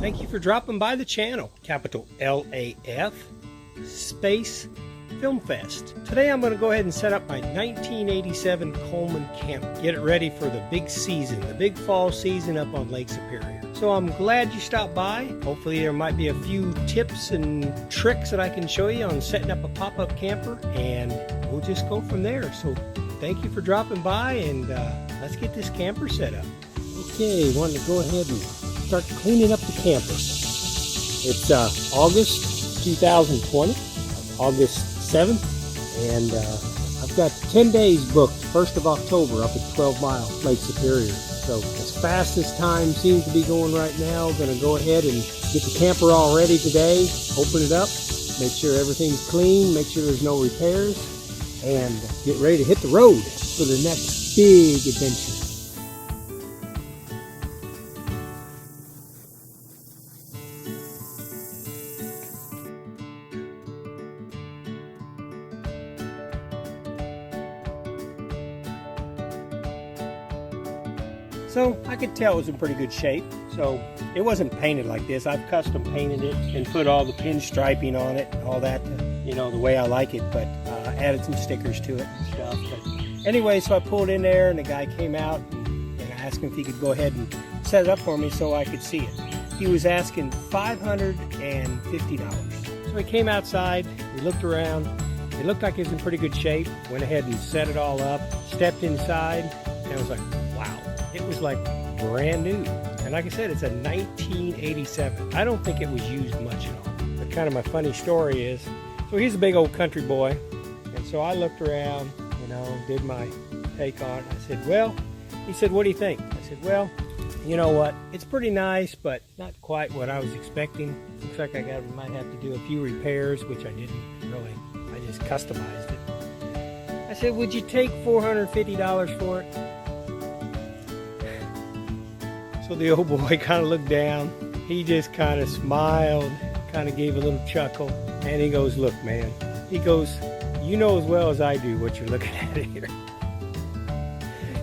Thank you for dropping by the channel, capital LAF, Space Film Fest. Today I'm going to go ahead and set up my 1987 Coleman camp. Get it ready for the big season, the big fall season up on Lake Superior. So I'm glad you stopped by. Hopefully there might be a few tips and tricks that I can show you on setting up a pop-up camper, and we'll just go from there. So thank you for dropping by, and let's get this camper set up. Okay, wanted to go ahead and start cleaning up the camper. It's August 2020, August 7th, and I've got 10 days booked, 1st of October up at 12 Mile, Lake Superior. So as fast as time seems to be going right now, going to go ahead and get the camper all ready today, open it up, make sure everything's clean, make sure there's no repairs, and get ready to hit the road for the next big adventure. So I could tell it was in pretty good shape. So it wasn't painted like this. I've custom painted it and put all the pinstriping on it and all that, you know, the way I like it, but added some stickers to it and stuff. But anyway, so I pulled in there and the guy came out and I asked him if he could go ahead and set it up for me so I could see it. He was asking $550. So he came outside, we looked around, it looked like it was in pretty good shape, went ahead and set it all up, stepped inside, and I was like, wow. It was like brand new. And like I said, it's a 1987. I don't think it was used much at all. But kind of my funny story is, so he's a big old country boy. And so I looked around, you know, did my take on it. I said, well, he said, what do you think? I said, well, you know what? It's pretty nice, but not quite what I was expecting. Looks like might have to do a few repairs, which I didn't really. I just customized it. I said, would you take $450 for it? So the old boy kind of looked down, he just kind of smiled, kind of gave a little chuckle, and he goes, look man, he goes, you know as well as I do what you're looking at here.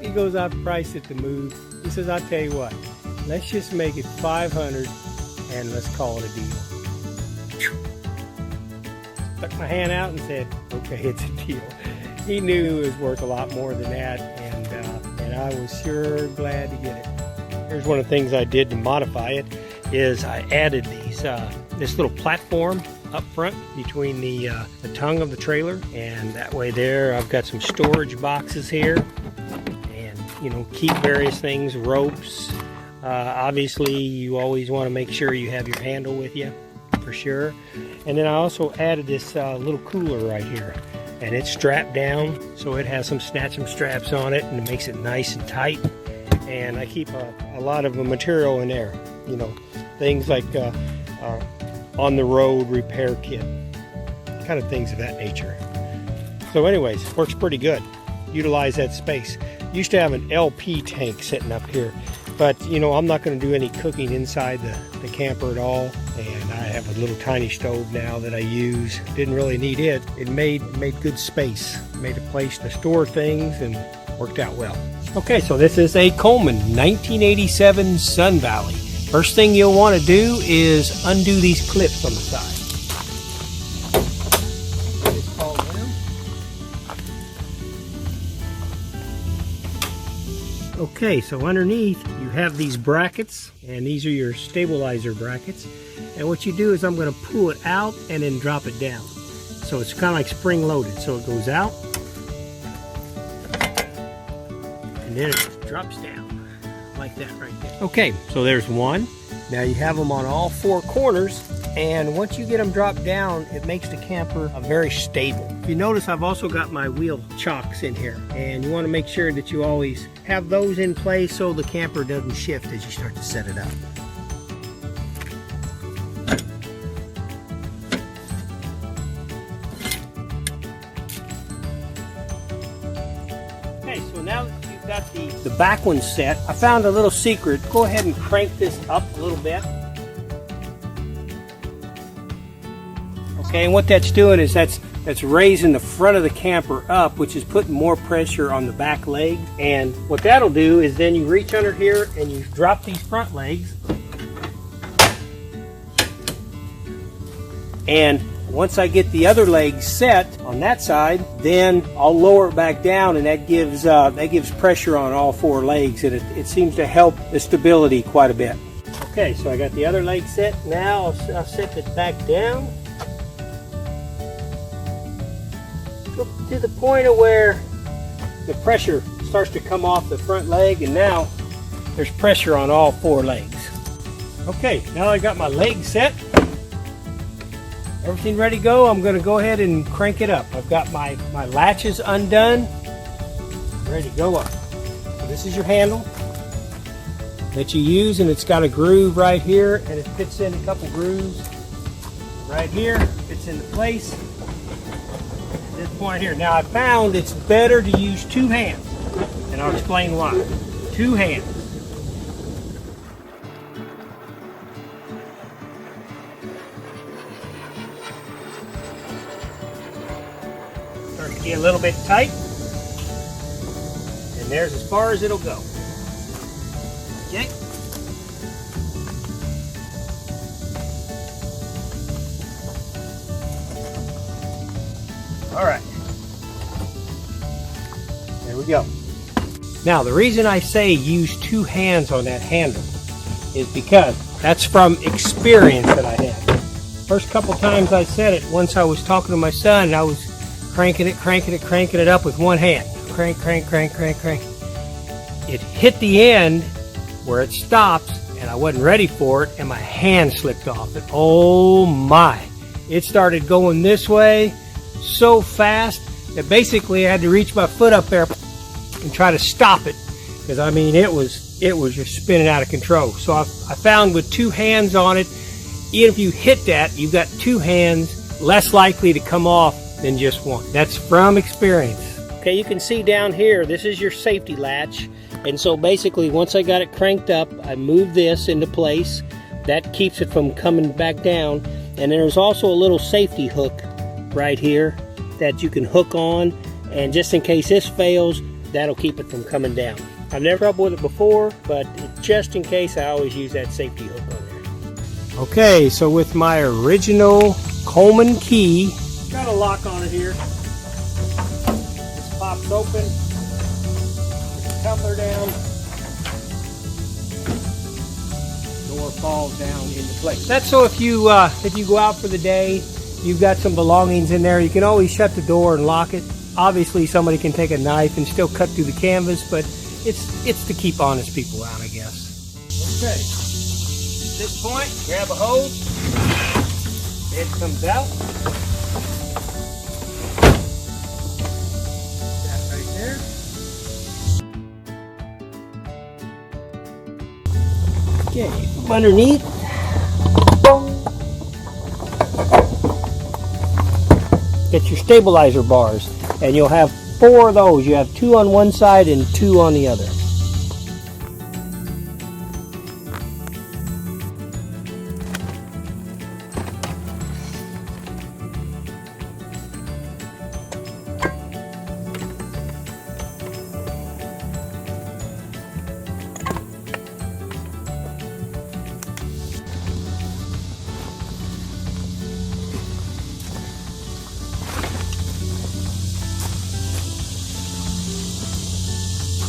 He goes, I've priced it to move. He says, I'll tell you what, let's just make it $500 and let's call it a deal. Stuck my hand out and said, okay, it's a deal. He knew it was worth a lot more than that, and I was sure glad to get it. Here's one of the things I did to modify it, is I added these this little platform up front between the tongue of the trailer, and that way there I've got some storage boxes here, and you know, keep various things, ropes. Obviously you always want to make sure you have your handle with you for sure. And then I also added this little cooler right here, and it's strapped down, so it has some snatching straps on it, and it makes it nice and tight. And I keep a lot of material in there, you know, things like on the road repair kit, kind of things of that nature. So anyways, works pretty good. Utilize that space. Used to have an LP tank sitting up here, but you know, I'm not going to do any cooking inside the camper at all. And I have a little tiny stove now that I use. Didn't really need it. It made good space, made a place to store things, and worked out well. Okay, so this is a Coleman 1987 Sun Valley. First thing you'll want to do is undo these clips on the side. Just fall down. Okay, so underneath you have these brackets, and these are your stabilizer brackets. And what you do is I'm going to pull it out and then drop it down. So it's kind of like spring loaded. So it goes out, and then it drops down like that right there. Okay, so there's one. Now you have them on all four corners, and once you get them dropped down, it makes the camper very stable. If you notice, I've also got my wheel chocks in here, and you want to make sure that you always have those in place so the camper doesn't shift as you start to set it up. Okay, so now that you've got the back one set, I found a little secret. Go ahead and crank this up a little bit. Okay, and what that's doing is that's raising the front of the camper up, which is putting more pressure on the back leg. And what that'll do is then you reach under here and you drop these front legs, And once I get the other leg set on that side, then I'll lower it back down, and that gives pressure on all 4 legs, and it seems to help the stability quite a bit. Okay, so I got the other leg set. Now I'll set it back down. Go to the point of where the pressure starts to come off the front leg, and now there's pressure on all 4 legs. Okay, now I got my leg set. Everything ready to go. I'm going to go ahead and crank it up. I've got my latches undone, ready to go up. So this is your handle that you use, and it's got a groove right here, and it fits in a couple grooves right here, fits into place at this point here. Now I found it's better to use 2 hands, and I'll explain why. 2 hands. Starts to get a little bit tight, and there's as far as it'll go. Okay. All right. There we go. Now, the reason I say use 2 hands on that handle is because that's from experience that I had. First couple times I said it, once I was talking to my son, and I was cranking it up with 1 hand. Crank. It hit the end where it stops, and I wasn't ready for it, and my hand slipped off it. Oh my. It started going this way so fast that basically I had to reach my foot up there and try to stop it, because I mean it was just spinning out of control. So I found with 2 hands on it, even if you hit that, you've got 2 hands, less likely to come off than just 1. That's from experience. Okay, you can see down here, this is your safety latch. And so basically, once I got it cranked up, I moved this into place. That keeps it from coming back down. And there's also a little safety hook right here that you can hook on. And just in case this fails, that'll keep it from coming down. I've never had trouble with it before, but just in case, I always use that safety hook on there. Okay, so with my original Coleman key, got a lock on it here. This pops open. Coupler down, door falls down into place. That's so if you go out for the day, you've got some belongings in there, you can always shut the door and lock it. Obviously somebody can take a knife and still cut through the canvas, but it's to keep honest people out, I guess. Okay, at this point, grab a hose, it comes out. That right there. Okay, underneath. Get your stabilizer bars, and you'll have 4 of those. You have 2 on one side and 2 on the other.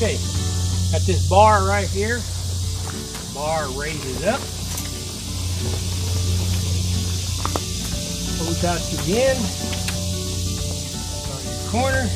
Okay, got this bar right here. Bar raises up. Hose out again. On the corner.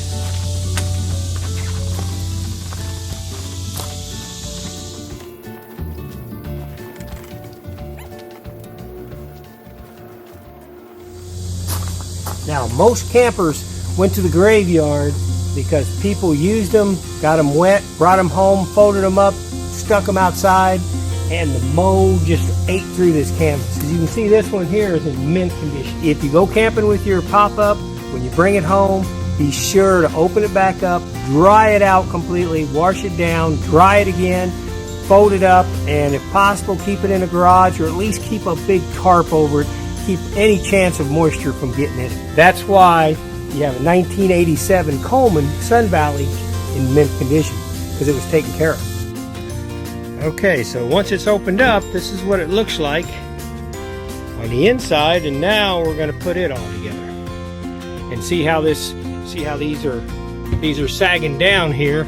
Now, most campers went to the graveyard because people used them, got them wet, brought them home, folded them up, stuck them outside, and the mold just ate through this canvas. As you can see, this one here is in mint condition. If you go camping with your pop-up, when you bring it home, be sure to open it back up, dry it out completely, wash it down, dry it again, fold it up, and if possible, keep it in a garage, or at least keep a big tarp over it, keep any chance of moisture from getting in it. That's why you have a 1987 Coleman Sun Valley in mint condition, because it was taken care of. Okay, so once it's opened up, this is what it looks like on the inside, and now we're going to put it all together and see how these are sagging down here.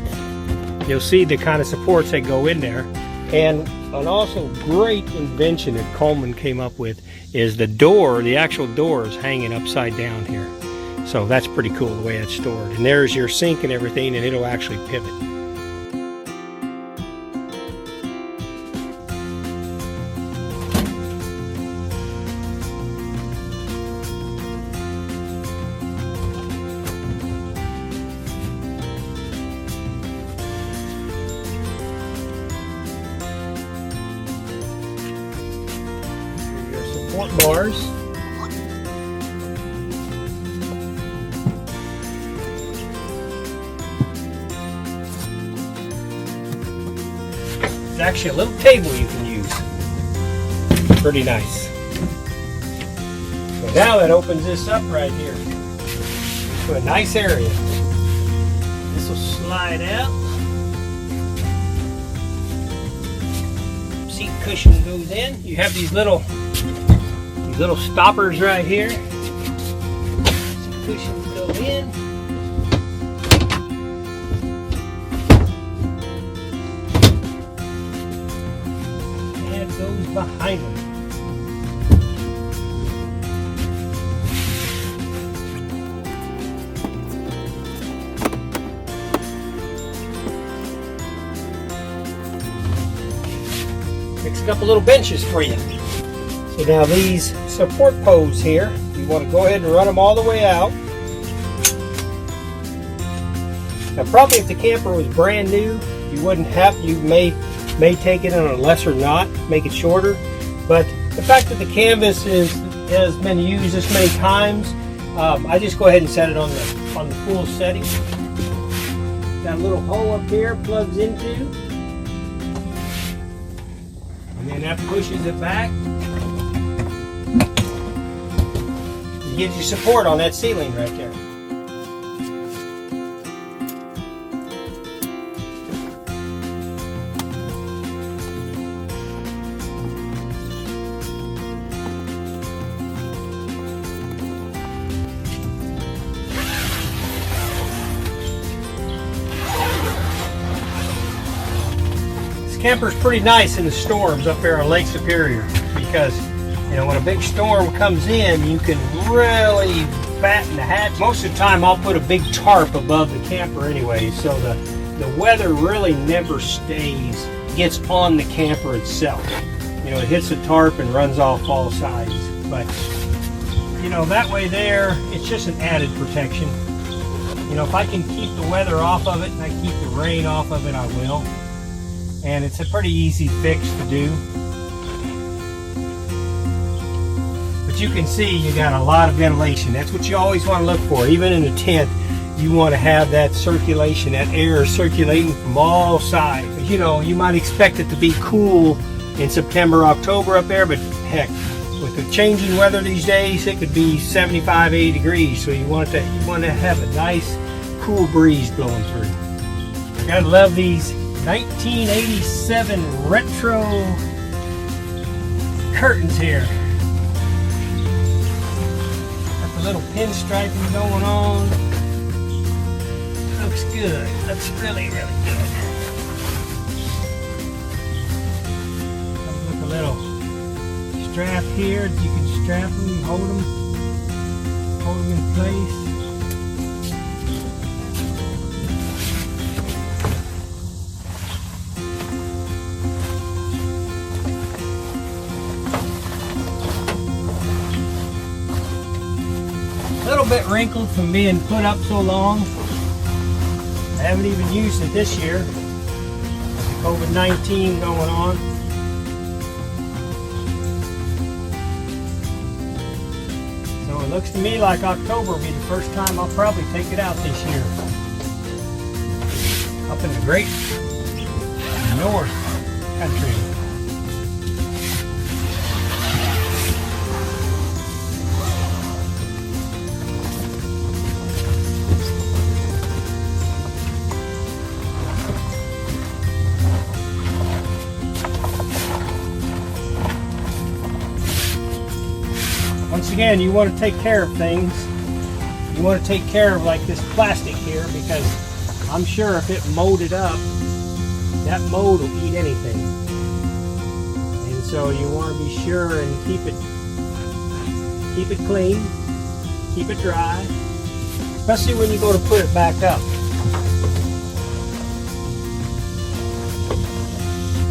You'll see the kind of supports that go in there. And an also great invention that Coleman came up with is the door. The actual door is hanging upside down here, so that's pretty cool the way it's stored. And there's your sink and everything, and it'll actually pivot. Support bars. It's actually a little table you can use. Pretty nice. So now that opens this up right here to a nice area. This will slide out. Seat cushion goes in. You have these little stoppers right here. Some cushions go in. And it goes behind them. Makes a couple little benches for you. So now these support posts here, you want to go ahead and run them all the way out. Now probably if the camper was brand new, you wouldn't have, you may take it on a lesser knot, make it shorter. But the fact that the canvas has been used this many times, I just go ahead and set it on the full setting. Got a little hole up here, plugs into. And then that pushes it back. It gives you support on that ceiling right there. This camper's pretty nice in the storms up there on Lake Superior, because you know, when a big storm comes in, you can really batten the hatch. Most of the time I'll put a big tarp above the camper anyway, so the weather really never gets on the camper itself. You know, it hits the tarp and runs off all sides. But, you know, that way there, it's just an added protection. You know, if I can keep the weather off of it and I keep the rain off of it, I will. And it's a pretty easy fix to do. But you can see you got a lot of ventilation. That's what you always want to look for. Even in a tent, you want to have that circulation, that air circulating from all sides. But, you know, you might expect it to be cool in September, October up there, but heck, with the changing weather these days, it could be 75, 80 degrees. So you want to have a nice, cool breeze blowing through. I gotta love these 1987 retro curtains here. Got the little pinstriping going on. Looks good. Looks really, really good. Comes with a little strap here. You can strap them, hold them in place. A little bit wrinkled from being put up so long. I haven't even used it this year. COVID-19 going on. So it looks to me like October will be the first time I'll probably take it out this year. Up in the great north country. again, you want to take care of things. You want to take care of like this plastic here, because I'm sure if it molded up, that mold will eat anything. And so you want to be sure and keep it clean, keep it dry, especially when you go to put it back up.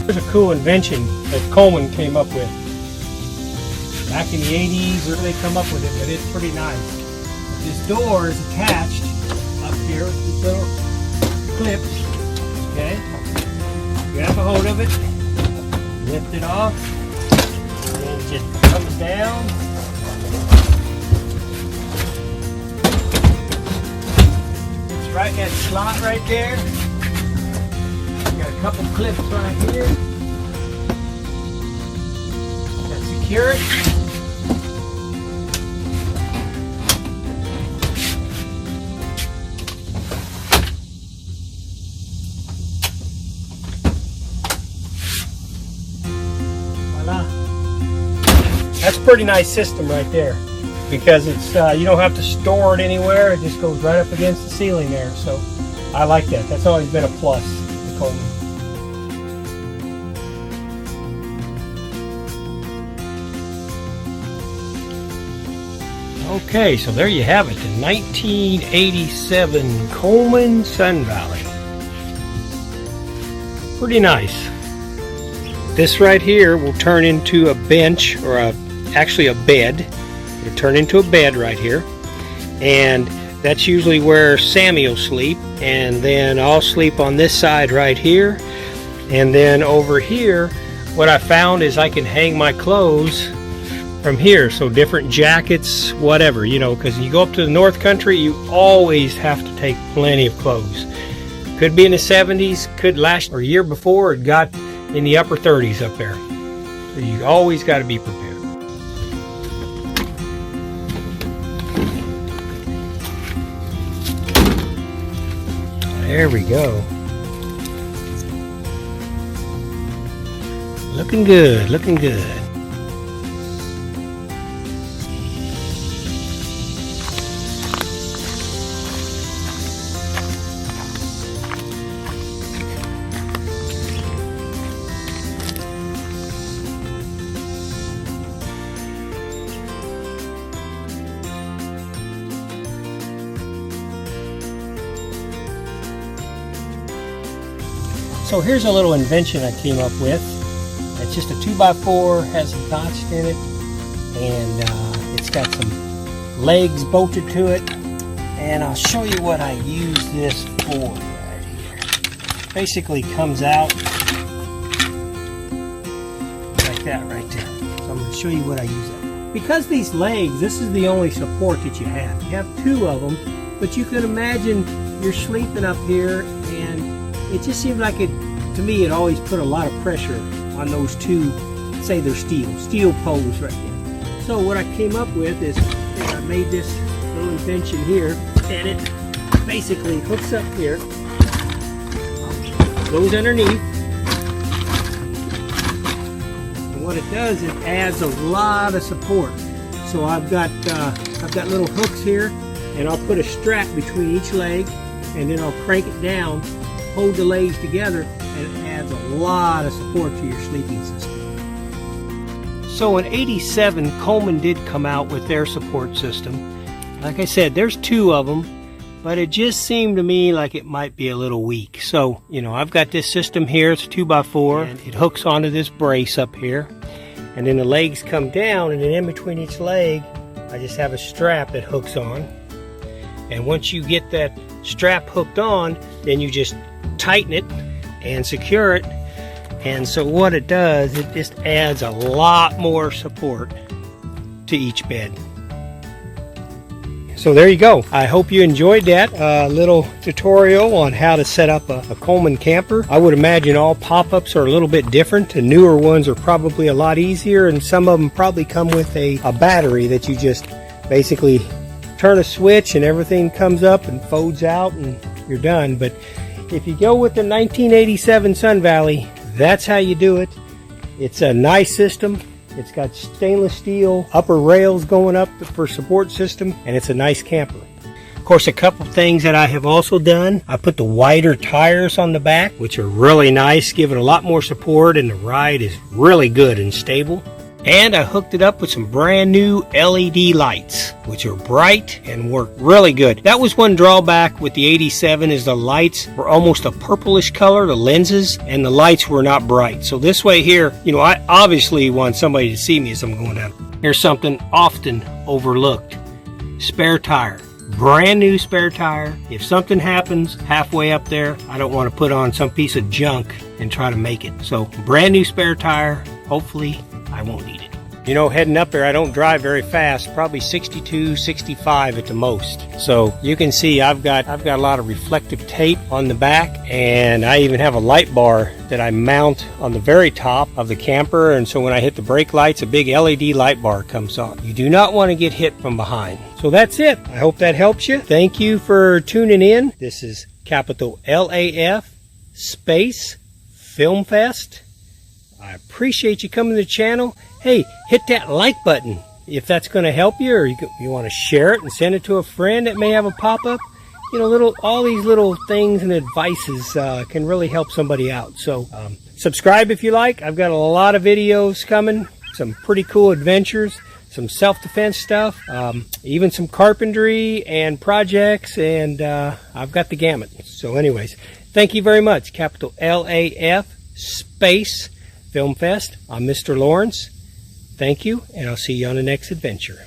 Here's a cool invention that Coleman came up with. Back in the 80s, or they come up with it, but it's pretty nice. This door is attached up here with these little clips. Okay, grab a hold of it, lift it off, and it just comes down. It's right in that slot right there. Got a couple clips right here. Gotta secure it. That's a pretty nice system right there, because it's you don't have to store it anywhere. It just goes right up against the ceiling there. So I like that. That's always been a plus with Coleman. Okay, so there you have it, the 1987 Coleman Sun Valley. Pretty nice. This right here will turn into a bench, or actually a bed. It'll turn into a bed right here, and that's usually where Sammy will sleep, and then I'll sleep on this side right here. And then over here, what I found is I can hang my clothes from here, so different jackets, whatever, you know, because you go up to the North Country, you always have to take plenty of clothes. Could be in the 70s, could last, or year before it got in the upper 30s up there. So you always got to be prepared. There we go. Looking good, looking good. So here's a little invention I came up with. It's just a 2x4, has some notched in it, and it's got some legs bolted to it. And I'll show you what I use this for right here. Basically comes out like that right there. So I'm going to show you what I use that for. Because these legs, this is the only support that you have. You have two of them, but you can imagine you're sleeping up here, and it just seemed like it, to me, it always put a lot of pressure on those two, say they're steel poles right there. So what I came up with is I made this little invention here, and it basically hooks up here, goes underneath, and what it does, it adds a lot of support. So I've got little hooks here, and I'll put a strap between each leg, and then I'll crank it down, hold the legs together, and it adds a lot of support to your sleeping system. So in '87, Coleman did come out with their support system. Like I said, there's two of them, but it just seemed to me like it might be a little weak. So, you know, I've got this system here, it's a 2x4, and it hooks onto this brace up here, and then the legs come down, and then in between each leg, I just have a strap that hooks on. And once you get that strap hooked on, then you just tighten it and secure it, and so what it does, it just adds a lot more support to each bed. So there you go. I hope you enjoyed that little tutorial on how to set up a Coleman camper. I would imagine all pop-ups are a little bit different. The newer ones are probably a lot easier, and some of them probably come with a battery that you just basically turn a switch and everything comes up and folds out and you're done. But if you go with the 1987 Sun Valley, that's how you do it. It's a nice system. It's got stainless steel upper rails going up for support system, and it's a nice camper. Of course, a couple things that I have also done. I put the wider tires on the back, which are really nice, give it a lot more support, and the ride is really good and stable. And I hooked it up with some brand new LED lights, which are bright and work really good. That was one drawback with the 87 is the lights were almost a purplish color, the lenses, and the lights were not bright. So this way here, you know, I obviously want somebody to see me as I'm going down. Here's something often overlooked. Spare tire. Brand new spare tire. If something happens halfway up there, I don't want to put on some piece of junk and try to make it. So brand new spare tire. Hopefully I won't need it. You know, heading up there, I don't drive very fast, probably 62, 65 at the most. So you can see I've got a lot of reflective tape on the back, and I even have a light bar that I mount on the very top of the camper, and so when I hit the brake lights, a big LED light bar comes on. You do not want to get hit from behind. So that's it. I hope that helps you. Thank you for tuning in. This is capital LAF space Film Fest. I appreciate you coming to the channel. Hey, hit that like button if that's going to help you, or you want to share it and send it to a friend that may have a pop-up. You know, all these little things and advices can really help somebody out. So subscribe if you like. I've got a lot of videos coming, some pretty cool adventures, some self-defense stuff, even some carpentry and projects, and I've got the gamut. So anyways, thank you very much. Capital LAF space Film Fest. I'm Mr. Lawrence. Thank you, and I'll see you on the next adventure.